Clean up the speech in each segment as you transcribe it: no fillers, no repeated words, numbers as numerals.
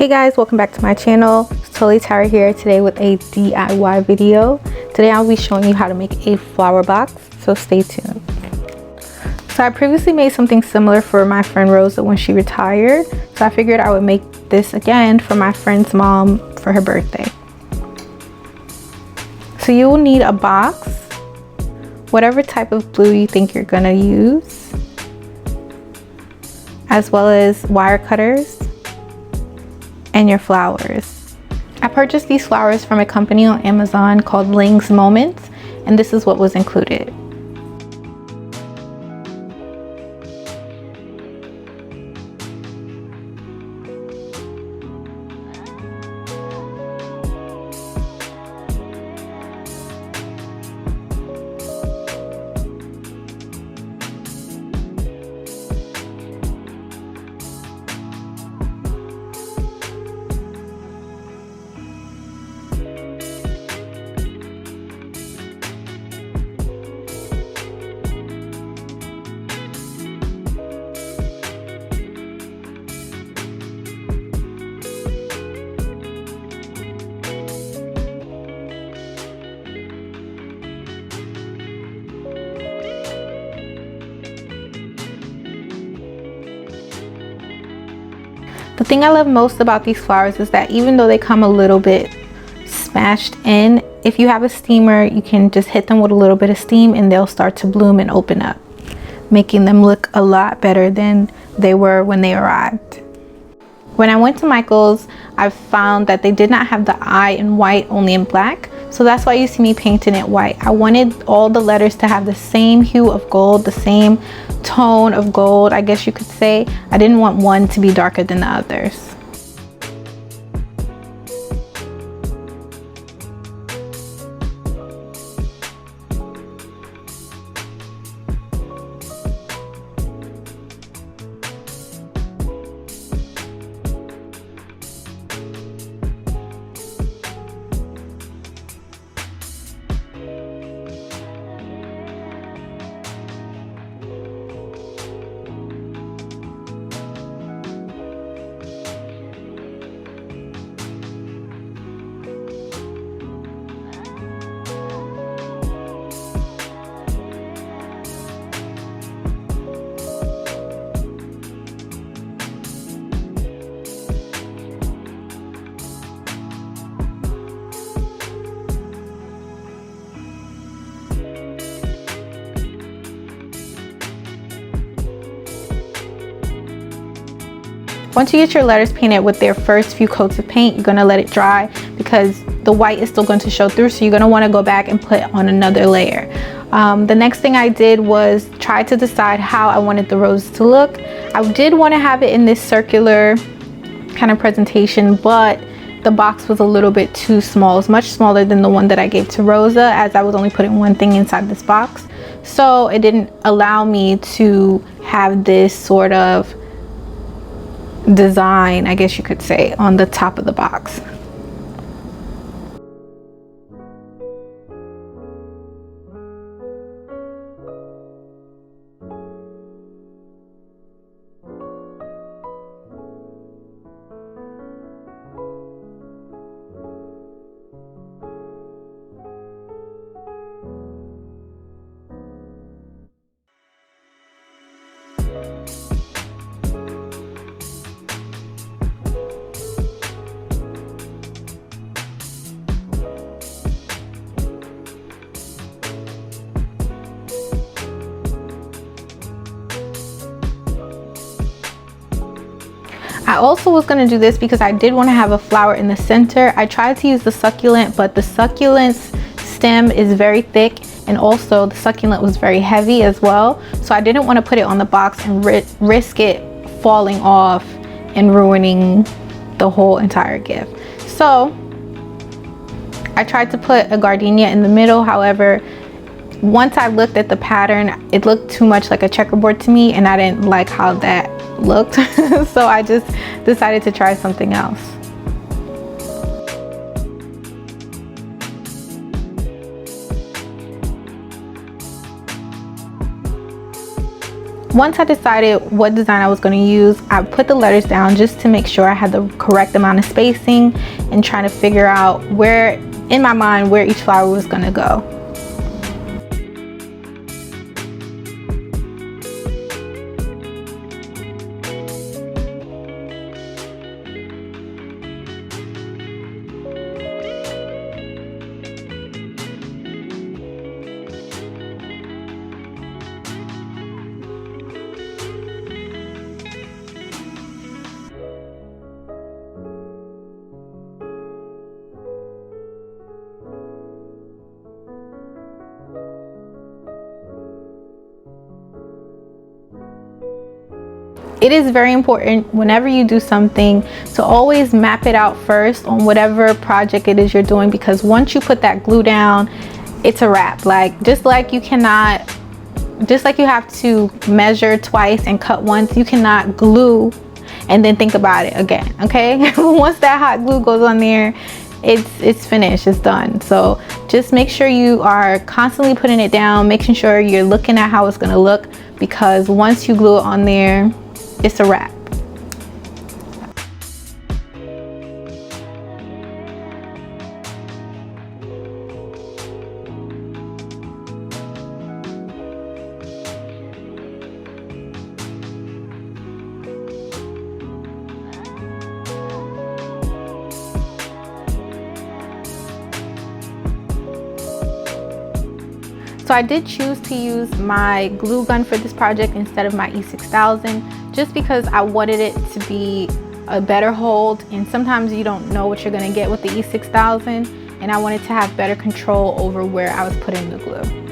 Hey guys, welcome back to my channel. It's Totally Tara here today with a DIY video. Today I'll be showing you how to make a flower box, so stay tuned. So I previously made something similar for my friend Rosa when she retired, so I figured I would make this again for my friend's mom for her birthday. So you will need a box, whatever type of glue you think you're gonna use, as well as wire cutters and your flowers. I purchased these flowers from a company on Amazon called Ling'S, and this is what was included. The thing I love most about these flowers is that even though they come a little bit smashed in, if you have a steamer, you can just hit them with a little bit of steam and they'll start to bloom and open up, making them look a lot better than they were when they arrived. When I went to Michael's, I found that they did not have the eye in white, only in black. So that's why you see me painting it white. I wanted all the letters to have the same hue of gold, the same tone of gold, I guess you could say. I didn't want one to be darker than the others. Once you get your letters painted with their first few coats of paint, you're gonna let it dry because the white is still going to show through, so you're gonna wanna go back and put on another layer. The next thing I did was try to decide how I wanted the rose to look. I did wanna have it in this circular kind of presentation, but the box was a little bit too small. It's much smaller than the one that I gave to Rosa, as I was only putting one thing inside this box. So it didn't allow me to have this sort of design, I guess you could say, on the top of the box. I also was going to do this because I did want to have a flower in the center. I tried to use the succulent, but the succulent's stem is very thick, and also the succulent was very heavy as well. So I didn't want to put it on the box and risk it falling off and ruining the whole entire gift. So I tried to put a gardenia in the middle. However, once I looked at the pattern, it looked too much like a checkerboard to me, and I didn't like how that looked. So I just decided to try something else. Once I decided what design I was going to use, I put the letters down just to make sure I had the correct amount of spacing and trying to figure out where, in my mind, where each flower was going to go. It is very important whenever you do something to always map it out first on whatever project it is you're doing, because once you put that glue down, it's a wrap. Like just like you have to measure twice and cut once, you cannot glue and then think about it again, okay? Once that hot glue goes on there, it's finished, it's done. So just make sure you are constantly putting it down, making sure you're looking at how it's gonna look, because once you glue it on there, it's a wrap. So I did choose to use my glue gun for this project instead of my E6000, just because I wanted it to be a better hold, and sometimes you don't know what you're going to get with the E6000, and I wanted to have better control over where I was putting the glue.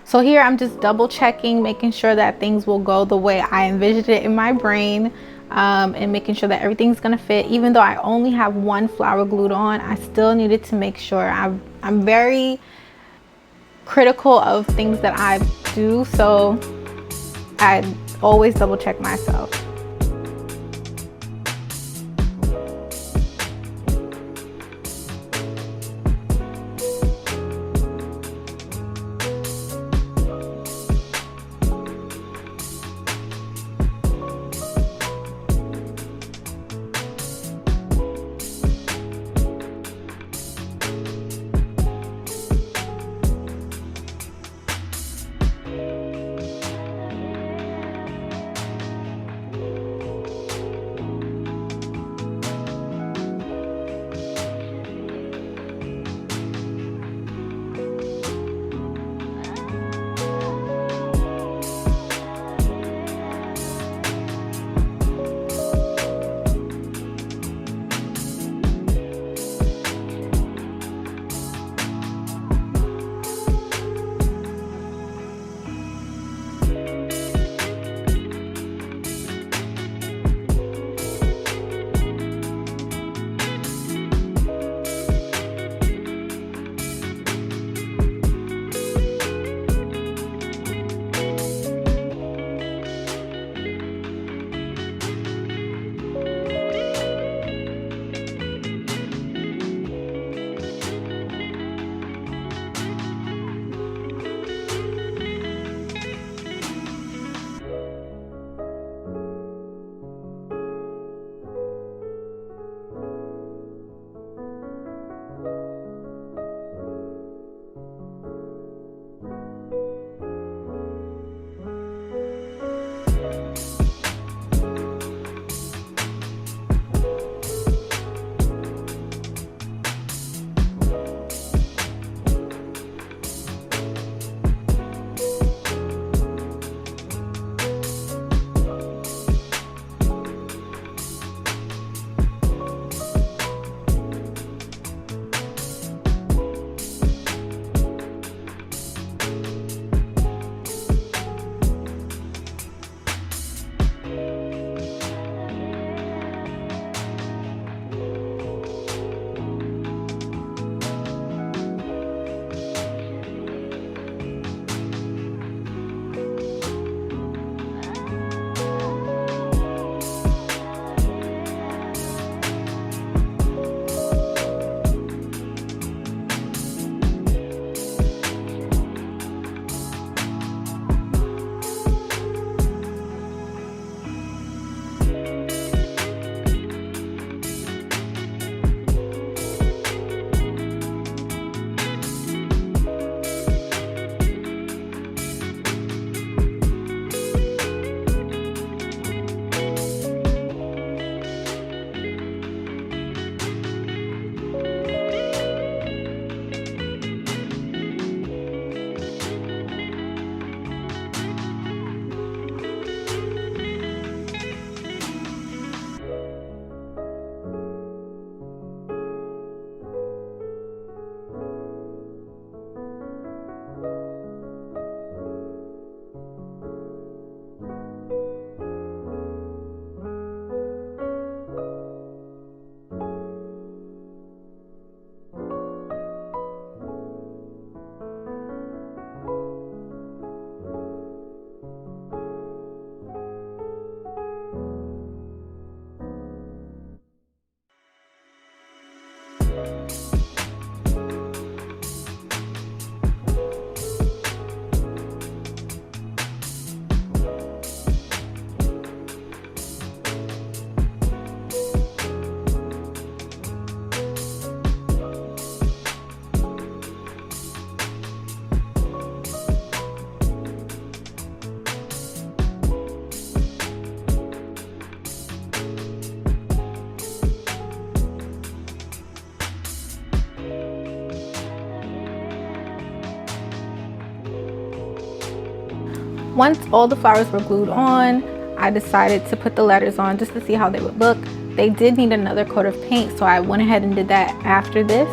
So here I'm just double checking, making sure that things will go the way I envisioned it in my brain, and making sure that everything's gonna fit. Even though I only have one flower glued on, I still needed to make sure. I'm very critical of things that I do, so I always double check myself. Once all the flowers were glued on, I decided to put the letters on just to see how they would look. They did need another coat of paint, so I went ahead and did that after this,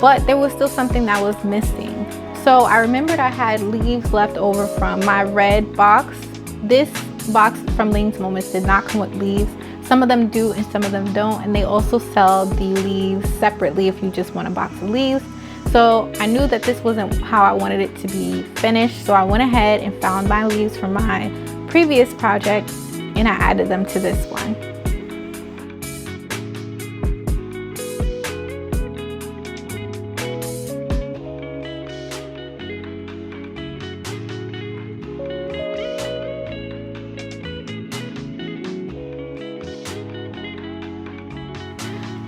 but there was still something that was missing. So I remembered I had leaves left over from my red box. This box from Ling'S Moments did not come with leaves. Some of them do and some of them don't, and they also sell the leaves separately if you just want a box of leaves. So I knew that this wasn't how I wanted it to be finished, so I went ahead and found my leaves from my previous project and I added them to this one.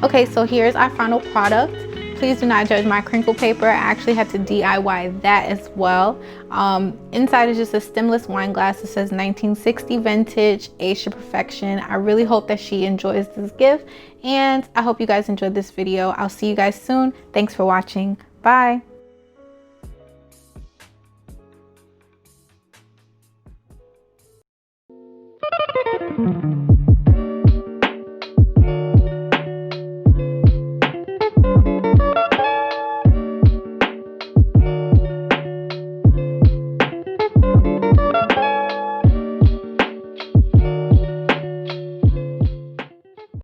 Okay, so here's our final product. Please do not judge my crinkle paper. I actually had to DIY that as well. Inside is just a stemless wine glass. It says 1960 vintage, aged to perfection. I really hope that she enjoys this gift, and I hope you guys enjoyed this video. I'll see you guys soon. Thanks for watching. Bye.